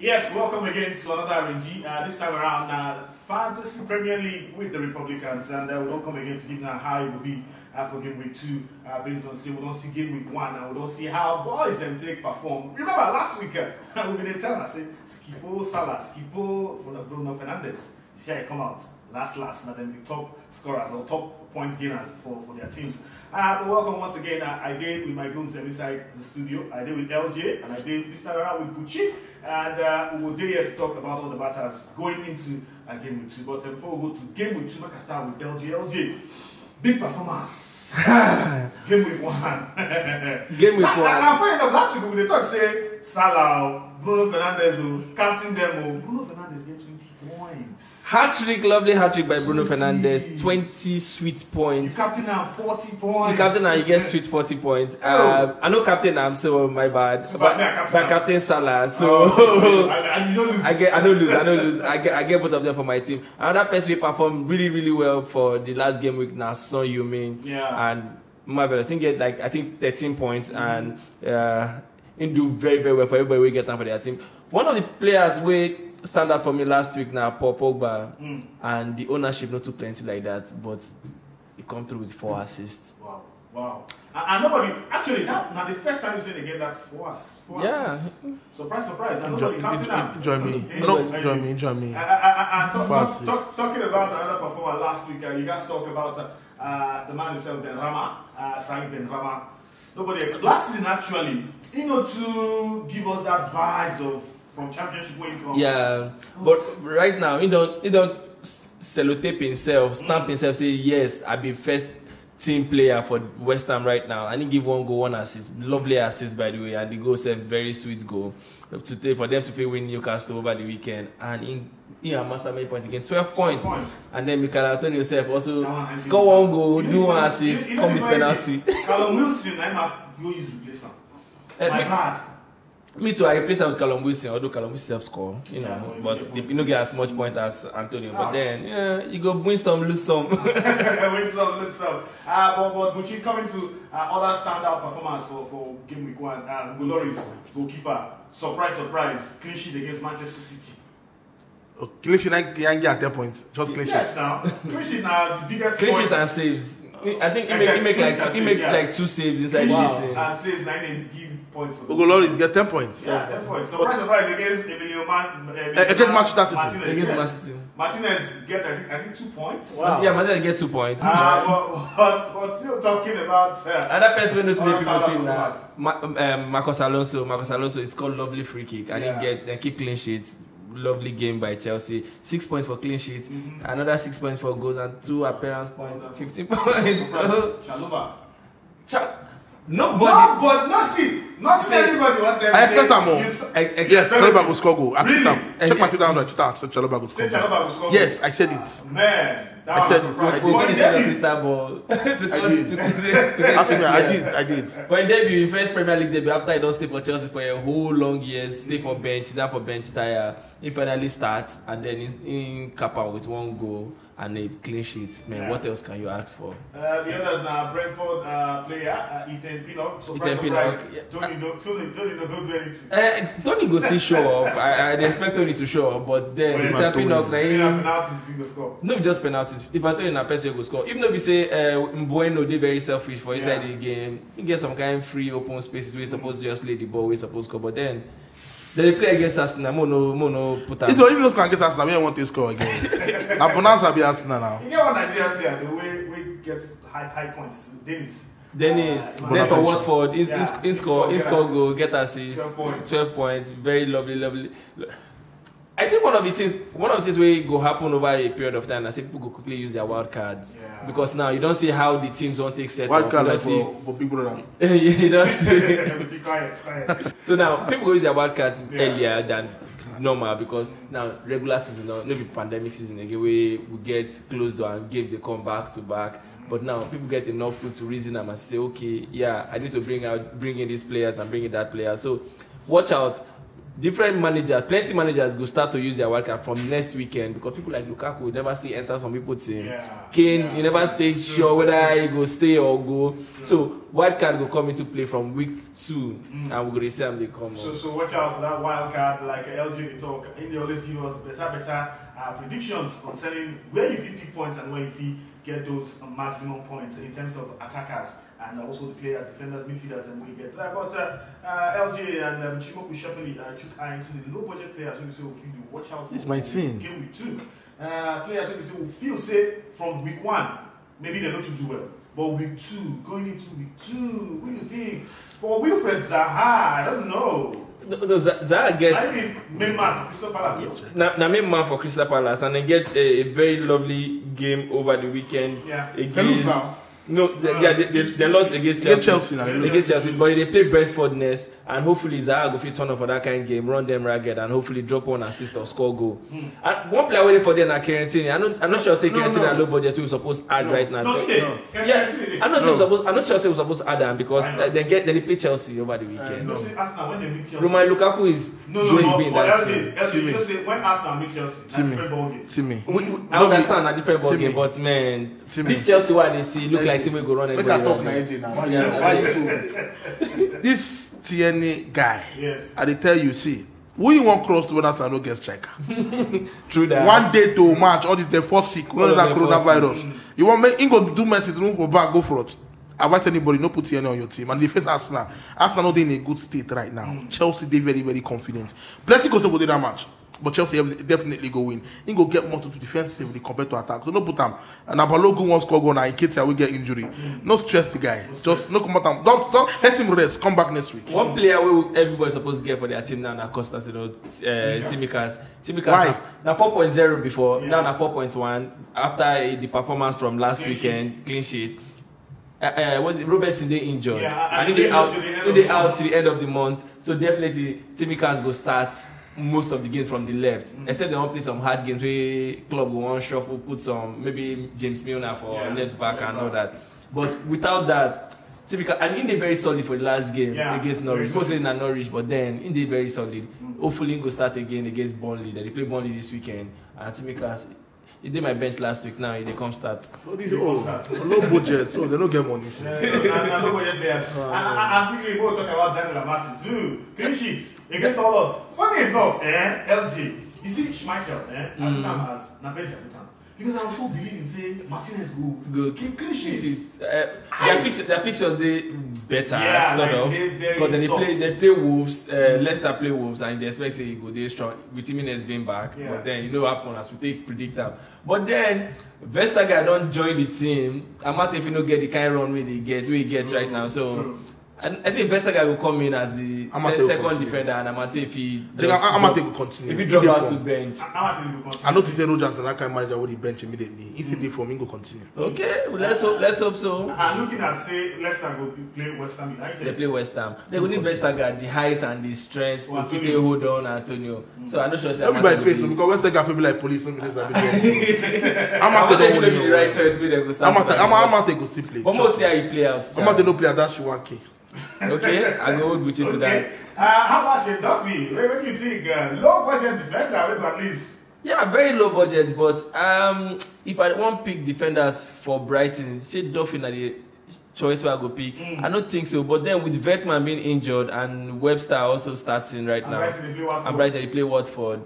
Yes, welcome again to another RNG. This time around, Fantasy Premier League with the Republicans, and we don't come again to give now how it will be for game week 2, based on we don't see game week 1, and we don't see how boys them take perform. Remember last week, we've been telling us, Skipo Salah, Skipo for the Bruno Fernandes. You see how it come out last, and then the top scorers or top point gainers for their teams. But welcome once again. I did with my goons inside the studio. I did with LJ, and I did this time around with Bucci. And we will be here to talk about all the matters going into game week 2. But before we go to game week 2, I can start with LJ. LJ, big performance. Game week 1. Game week 1. I find out last week when they talk, say Salah, Bruno Fernandes, captain them. Bruno Fernandes get 20 points. Hat-trick, lovely hat-trick by Bruno Fernandes. 20 sweet points. You captain now 40 points. You captain now, you get sweet 40 points. I know captain I'm so my bad. So but captain Salah, so and you don't lose. I don't lose. I get both of them for my team. Another person who performed really well for the last game week now, Son Heung-min. Yeah. And marvelous. He get I think 13 points and he do very well for everybody we get time for their team. One of the players we stand out for me last week now, Paul Pogba, and the ownership not too plenty like that, but he come through with 4 assists. Wow. And nobody, actually, now the first time you see again that 4 assists. Surprise. And nobody counting out. Enjoy me. Talking about another performer last week, you guys talk about the man himself, Ben Rama, Sahih Ben Rama. Last season, actually, to give us that vibes of from championship win. Yeah, but right now he don't sellotape himself, stamp himself, say yes, I be first team player for West Ham right now, and he give 1 goal, 1 assist, lovely assist by the way, and the goal self very sweet goal for them to win Newcastle over the weekend, and he amassed many points again, 12 points, and then Mikel Antonio self also score 1 goal, do 1 assist, come his penalty. Callum Wilson, I might go his replacement. My bad. Me too, I replace him with Callum Wilson, although Callum Wilson self-score, but they don't get as much point as Antonio. But then, you go win some, lose some. Win some, lose some. But Bucci coming to other standout performance for game week 1. Glory's goalkeeper, surprise, clean sheet against Manchester City. Oh, clean sheet, I can get 10 points. Just clean sheet. Yes, now. Clean sheet now, the biggest clean sheet and saves. I think he make like 2 saves inside this thing. And saves 9 and give points. Glory's get 10 points. Yeah, 10 points. Surprise against against Manchester City. Against Manchester City. Martinez get I think 2 points. Wow. Yeah, Martinez get 2 points. But still talking about another person who knows people team now. Marcos Alonso is called lovely free kick, and he keep clean sheets. Lovely game by Chelsea. 6 points for clean sheet, another 6 points for goals, and 2 appearance points. 15 points. Chalobah. Nobody. Not anybody want them. I expect them more. Yes, Chalobah will score goal. I think them. Check my Twitter on Twitter. Said Chalobah will score goal. Yes, I said it. Man, I said it. I did. For a debut, in first Premier League debut, after he don't stay for Chelsea for a whole long years, stay for bench, down for bench tire, he finally starts and then he's in Kappa with 1 goal and a clean sheet. Man, what else can you ask for? The others now, Brentford player, Ethan Pinnock. Surprise. Tony don't do anything. Tony go still show up. I'd expect Tony to show up, but then Ethan Pinnock, penalties in the score. No, just penalties. If I tell you na person go score, even though we say Mbueno they very selfish for inside the game, he get some kind of free open spaces where he's supposed to just lay the ball, where he's supposed to score, but then they play against Arsenal. Mono put out. If those can against Arsenal, we don't want to score again. Now Bonanza be Arsenal now. You get one Nigerian player, the way we get high points. Dennis. Then for Watford, he score goal, get assist, 12 points. Very lovely. I think one of the things will go happen over a period of time. I say people go quickly use their wild cards because now you don't see how the teams won't take set wild card like for people around. You don't see. Quiet. So now people go use their wild cards earlier than normal because now regular season, maybe pandemic season again, we get closed down and games they come back to back. But now people get enough food to reason them and say, okay, I need to bring in these players and bring in that player. So watch out. different managers, plenty managers go start to use their wildcard from next weekend because people like Lukaku will never see enter some people's team. Kane, you never take sure whether he go stay or go. So wildcard will come into play from week 2 and we're going to see them they come. So watch out for that wildcard. Like LG they talk, and they always give us better predictions concerning where you pick points and where you get those maximum points in terms of attackers and also the players, defenders, midfielders, and we get that. But LJ and Chimoku sharply took eye into the low budget players who say we feel watch out for. It's my sin. Game week 2. Players who say we feel say from week 1, maybe they're not to do well. But week 2, going into week 2, what do you think? For Wilfred Zaha, I don't know. No, Zaha gets. I mean, main man for Crystal Palace. Now, main man for Crystal Palace, and they get a very lovely game over the weekend. Against. No, they lost against Chelsea. Against Chelsea, but they play Brentford next, and hopefully Zaha go fit turn up for that kind of game, run them ragged, and hopefully drop one assist or score goal. And one player waiting for them na Captaincy. I'm not sure say Captaincy na low budget we supposed to add right now. I'm not sure say we supposed to add them because they play Chelsea over the weekend. Arsenal when they meet Chelsea. Roman Lukaku is being that team. You say when Arsenal meet Chelsea, that's a different ball game. I understand a different ball game, but man, this Chelsea what they see look like team will go run and go. This TNA guy, I tell you, see, when you want cross to when Arsenal get striker. True that. One day to match, all this they fall sick, none of that coronavirus. You want me, you go do message, room for back, go for it. Advise anybody, no put TNA on your team. And they face Arsenal. Arsenal not in a good state right now. Chelsea, they very, very confident. Plenty goes to go to that match. But Chelsea definitely go win. He go get more to defensively compared to attack. So no put them. And Abalogu wants score goal and in case will get injury. No stress the guy. Just no come out. Don't let him rest. Come back next week. One player everybody supposed to get for their team now na Costa, Tsimikas. Why? Now 4.0 before. Now na 4.1 after the performance from last weekend, clean sheet. Was it Robertson they injured? And they out to the end of the month. So definitely Tsimikas go start most of the games from the left, except they won't play some hard games where club will want shuffle, put some maybe James Milner for left back and all that. But without that, Tsimikas, and in they very solid for the last game against Norwich. Most say not Norwich, but then in they very solid. Hopefully he go start again against Burnley. They play Burnley this weekend, and Tsimikas, he did my bench last week. Now they come start. Low budget, so they don't get money. Low budget players. And quickly we'll talk about Daniel Amati too. Clean sheets against all of. Funny enough, LG, you see Schmeichel, at the time has na bench at the time. Because I was so believing saying Martinez good. Clean sheets. Their fixtures they better sort of because then they play Wolves, Leicester play Wolves, and they expect say go they strong with Jimenez being back. But then you know what happen as we take predict them. But then Vestager don't join the team. Amate if you don't get the kind of run where he gets right now. So and I think Vestager will come in as the second defender, and Amate if he will continue. If he drop out to bench. I noticed Rogers and that kind of manager will bench immediately. If he did for me, go continue. Okay, well, let's hope so. I'm looking at say Leicester go play West Ham United. They play West Ham. They will need Vestager the height and the strength to fit a hold on Antonio. So I'm not sure. Everybody face him because Vestager feel like police. Amate don't be the right choice. Amate go still play. But most see how he play out. Amate no play at that 1K. Okay, I go hold with you to that. How about Shane Duffy? What do you think? Low budget defender, at least. Yeah, very low budget. But if I want pick defenders for Brighton, Shane Duffy na the choice where I go pick. I don't think so. But then with Vetman being injured and Webster also starting right now, and Brighton they play Watford.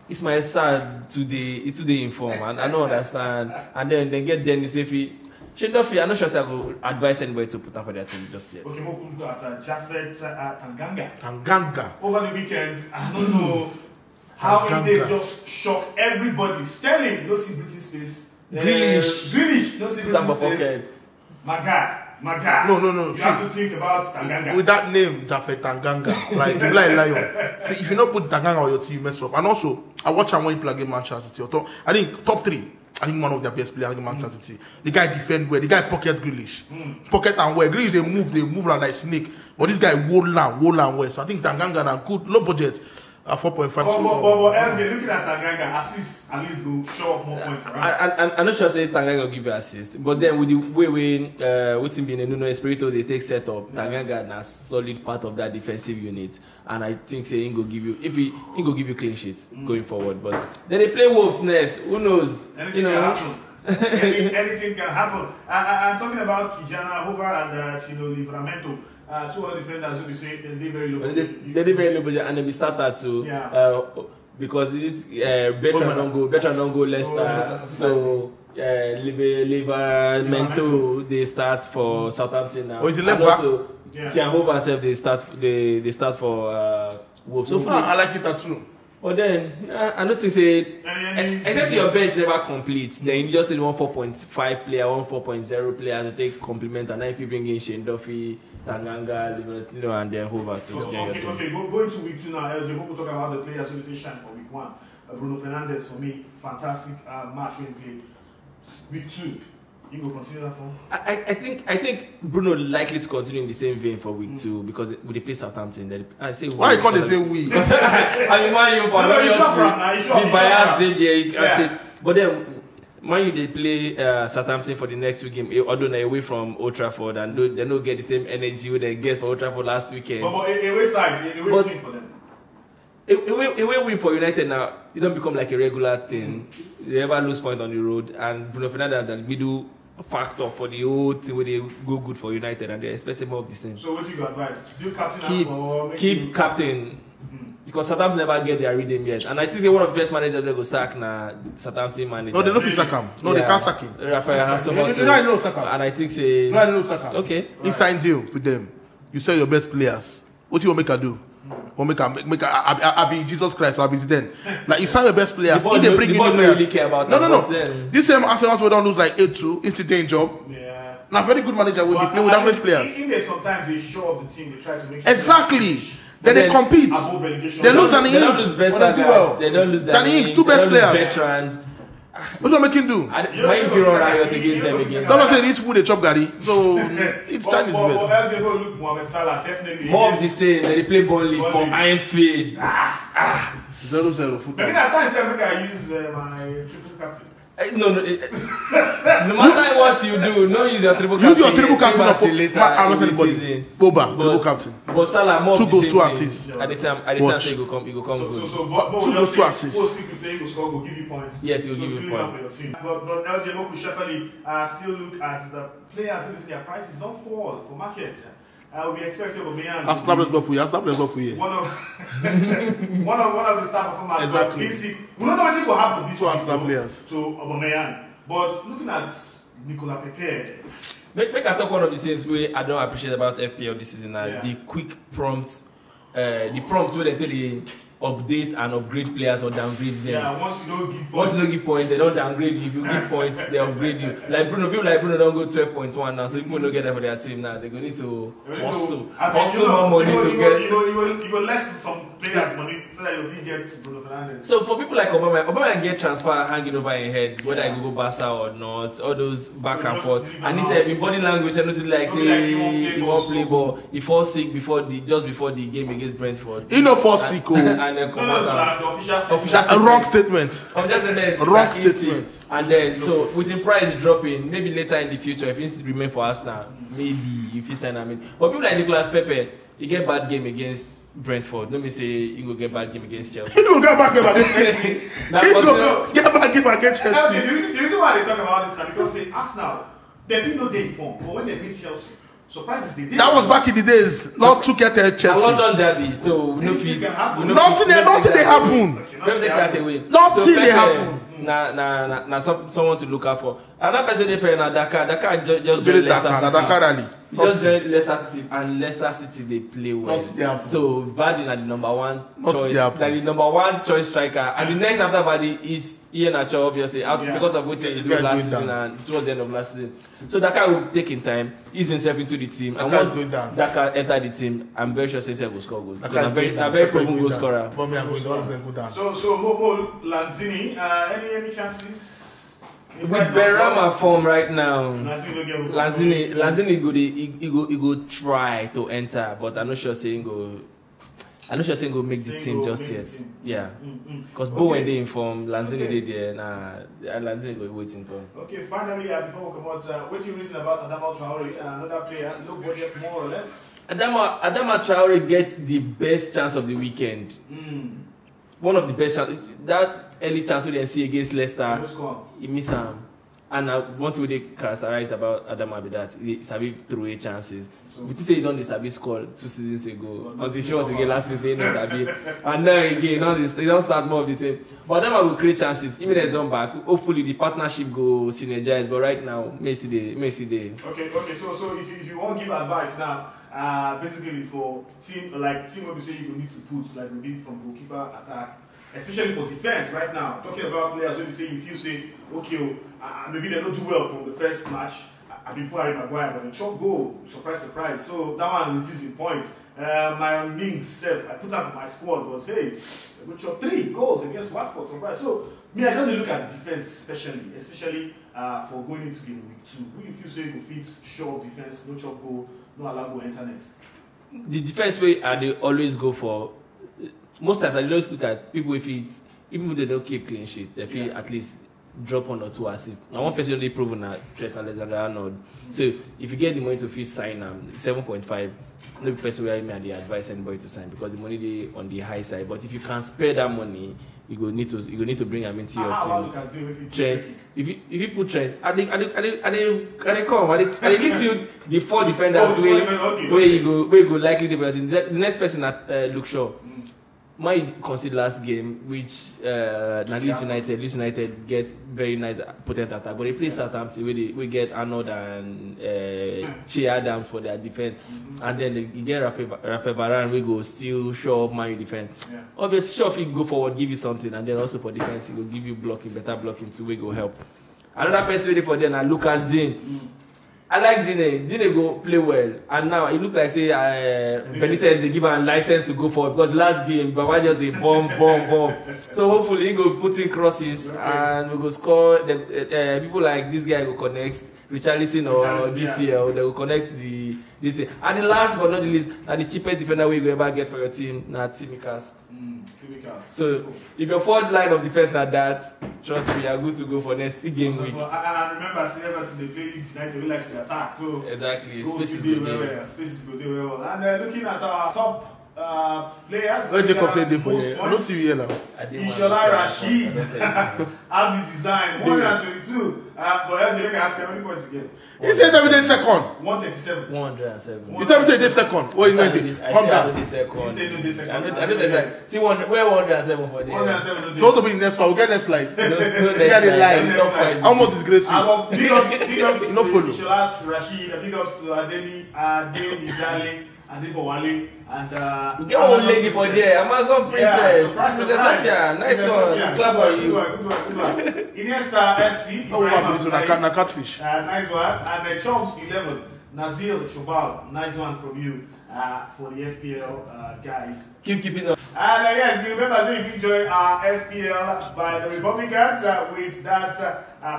Ismail Sarr today in form, and I don't understand. And then they get Dennis Efi. Shane Duffy, I'm not sure I will advise anybody to put on for their team just yet. Okay, we'll look at Japhet Tanganga. Tanganga. Over the weekend, I don't know how they just shock everybody. Sterling, no see British space. Grealish, no see British space. My guy. No. You have to think about Tanganga. With that name, Japhet Tanganga, like you like lion. See, if you don't put Tanganga on your team, you mess up. And also, I watch him when he play against Manchester City. I think top 3. I think one of their best players in Manchester City. The guy defend well. The guy pocket Grealish. Pocket and well. Grealish they move like snake. But this guy wall and well. So I think Tanganga are good, low budget. At 4.5. But LJ, looking at Tanganga, assist at least go show up more points for him. I'm not sure say Tanganga will give you assist, but then with the way with him being a Nuno Espirito, they take set up. Tanganga na solid part of that defensive unit, and I think say he go give you he go give you clean sheets going forward. But then they play Wolves next. Who knows? Anything can happen. Anything can happen. I'm talking about Kijana Hoover and Chino Livramento. Two other defenders will be saying they very low. They did very low, and then we started to because this Bertrand don't go Leicester, so Livramento they start for Southampton now. Oh, is it left back? Kian Hoover self they start for Wolves. So far, I like it too. But then I don't think say except your bench never complete, then you just need one 4.5 player, one 4.0 player to take complement, and then if you bring in Shane Duffy, Tanganga, Liverpool, and then Hoover to get your team. Okay, going to week 2 now. LJ, we'll talk about the players who say shine for week 1. Bruno Fernandes for me, fantastic match when played. Week 2. You will continue that for? I think Bruno likely to continue in the same vein for week 2 because we they play Southampton. I say why you call they say we? I mean, Man U, but obviously the bias they I say, but then Man U they play Southampton for the next week game, although they're away from Old Trafford and they don't get the same energy they get for Old Trafford last weekend. But away side, away win for them. Away win for United now, it don't become like a regular thing. They never lose point on the road, and Bruno Fernandes and we do factor for the whole team where they go good for United and they expect more of the same. So what do you advise? Do captain keep captain because Southampton never get their rhythm yet, and I think one of the best managers they go sack na Southampton manager. No, they don't sack him. No, they can't sack him. Rafael has no, I know sack him. And I think say no, I know sack him. Okay. Inside deal with them. You sell your best players. What you want make her do? Or make I be Jesus Christ or I be then. Like you sign your best players. If they bring in new players. Really care about no. This same Arsenal we don't lose like 8-2. Instant job. Yeah. Now very good manager will be playing with average players. In there sometimes they show up the team. They try to make sure exactly. Then they compete. They lose Danny Ings. They don't lose Vestergaard. They don't lose Danny Ings. Two best players. Bertrand. What do I make him do? Why if you run riot against them again? Don't say this food they chop Gary. So it's Chinese best. More of the same. They play Burnley for Anfield. 0-0 football. Maybe that time I use my triple captain. No, no matter what you do, no use your triple captain. Use your triple captain until later in the season. Boba, triple captain. But Salah more 2 of the goals, same 2 thing. assists. At the same say you go come good. So 2 goals, 2 assists. Most people say he will score, will give you points. Yes, he will give you points. For your team. But LJ Moku Shepali still look at the players who their prices don't fall for market. We expect Aubameyang. I'll snap this ball for you. One of the star performers. Exactly. We don't know what will happen this week to Aubameyang. But looking at Nicolas Pepe, make I talk one of the things I don't appreciate about FPL this season. The quick prompts, the prompts where they tell you update and upgrade players or downgrade them. Yeah, once you don't give points, they don't downgrade you. If you give points, they upgrade you. Like Bruno, people like Bruno don't go 12.1 now, so people don't get that for their team now. They're going to need to hustle more money to get. You will lessen some players' money so that you get Bruno Fernandes. So for people like Obama get transfer hanging over your head, whether I go Barca or not, all those back and forth. And he said in body language, I know to like say he won't play ball. He fall sick before the game against Brentford. He no fall sick. The wrong statement. Wrong statement. And then, so with the price dropping, maybe later in the future, if he remain for Arsenal, maybe if he sign him in. But people like Nicolas Pepe, he get bad game against Brentford. Let me say he go get bad game against Chelsea. He go get bad game against Chelsea. He go get bad game against Chelsea. Okay, the reason why they talk about this now because they Arsenal, they feel no day informed, but when they meet Chelsea. Surprises they did. That was back in the days. Not to get Chelsea. London derby, so no fit. Nothing they happen. Don't take that away. Nothing they happen. Nah, someone to look out for. Another person they play na Dakar. Dakar just joined Leicester City. Dakar rally. Just joined Leicester City, and Leicester City they play well. So Vardy na the number one choice. The number one choice striker, and the next after Vardy is Ian Acho, obviously out because of what he did last season and towards the end of last season. So Dakar will take in time, ease himself into the team, and once Dakar enter the team, I'm very sure he will score goals. Because I'm very proven goal scorer. So Mo Lanzini, any chances? With Benrahma form right now, Lanzini go try to enter, but I'm not sure saying I'm not sure saying go make the team just yet. Yeah. Because Bowen they inform Lanzini they there. Nah, Lanzini go waiting for. Okay, finally, before we come out, what do you reason about Adama Traore, another player, no budget more or less? Adama Traore gets the best chance of the weekend. One of the best chances. That early chance we didn't see against Leicester, he missed him. And one thing they characterized about Adama be that he sabi throw away chances. So, we say he done this sabi score 2 seasons ago. Until she was again last season, he no sabi. And now again, he don't start more of the same. But Adama will create chances. Even as done back, hopefully the partnership go synergize. But right now, Messi day. Okay. So if you want to give advice now, basically for team what you say you need to put like maybe from goalkeeper attack. Especially for defense right now, talking about players when you say you feel say, okay, maybe they don't do well from the first match. I've been put Harry Maguire, but the chop goal, surprise. So that one reduces the point. My Mings self, I put out my squad, but hey, we chop 3 goals against Watford, surprise. So me, I just look at defense, especially for going into game week 2. Who you feel say you fit show up defense, no chop goal, no allow goal internet. The defense way they always go for. Most times I just look at people if even if they don't keep clean sheet, they feel at least drop 1 or 2 assists. Now one person they proven that Trent Alexander-Arnold. So if you get the money to fit sign 7.5, no person will may advise anybody to sign because the money they on the high side. But if you can spare that money, you go need to bring them into your team. Trent, if you put Trent, I they list you the 4 defenders where you go likely the person. The next person that Luke Shaw. Might concede last game, which Leeds United get very nice potent attack, but they play Southampton where we get Arnold and Che Adams for their defense, and then you get Rafael Varane, we go still show up Man U defense. Obviously, sure if you go forward, give you something, and then also for defense, he will give you better blocking too. We go help. Another person waiting for them, and Lucas Digne. I like Dine. Dine go play well, and now it look like say Benitez they give him a license to go forward because last game Baba just a bomb. So hopefully he go put in crosses and we go score. People like this guy go connect Richarlison or DCL. They will connect this. And the last but not the least, and the cheapest defender we go ever get for your team, na Tsimikas. So if your forward line of defense na that, trust me, you are good to go for next game week. And I remember seeing Everton they play Leeds United, we like to attack. So exactly, spaces go there. Spaces go there well. And looking at our top players, where Jacob said they for you. I don't see you here now. Ishola Rashid, have the design 122. But I have to ask how many points you get. He said everything second. 137. 107. You tell me say this second. What is it? Calm down. He said no this second. I don't think see where 107 for there. 107. So to be next one, we'll get next slide. No next slide. How much is great? Big ups to No follow. Ishola Rashid. Big ups to Ademi Ijale. And we get one lady for there. Amazon Princess. Princess Safia. Nice one. Clap for you. Good. Iniesta FC. Oh, wow, catfish. Nice one. And the Chomps 11. Nazil Chobal. Nice one from you for the FPL guys. Keep it up. And yes, you remember saying if you join our FPL by the Republicans with that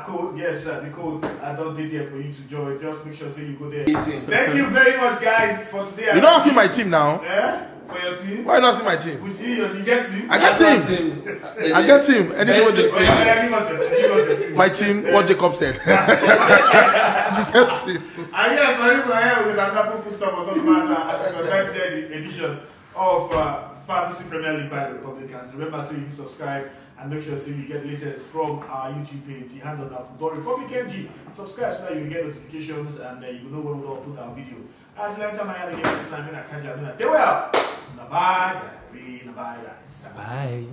code. Yes, the code I don't date here for you to join. Just make sure you go there. Thank you very much, guys, for today. You don't have to my team now. Yeah? For your team? Why not my team? With you get team? I get team. I get team. Anything what give us a team. My team, what Jacob said. This helps him. And yes, for you here with another full stop on the matter as a consented edition of Fantasy Premier League by the Republicans. Remember, so you can subscribe and make sure so you get latest from our YouTube page. You handle that Football Republic NG. Subscribe so that you get notifications and you know when we upload our video. As you like time I had again next time, I catch you. Bye. Bye.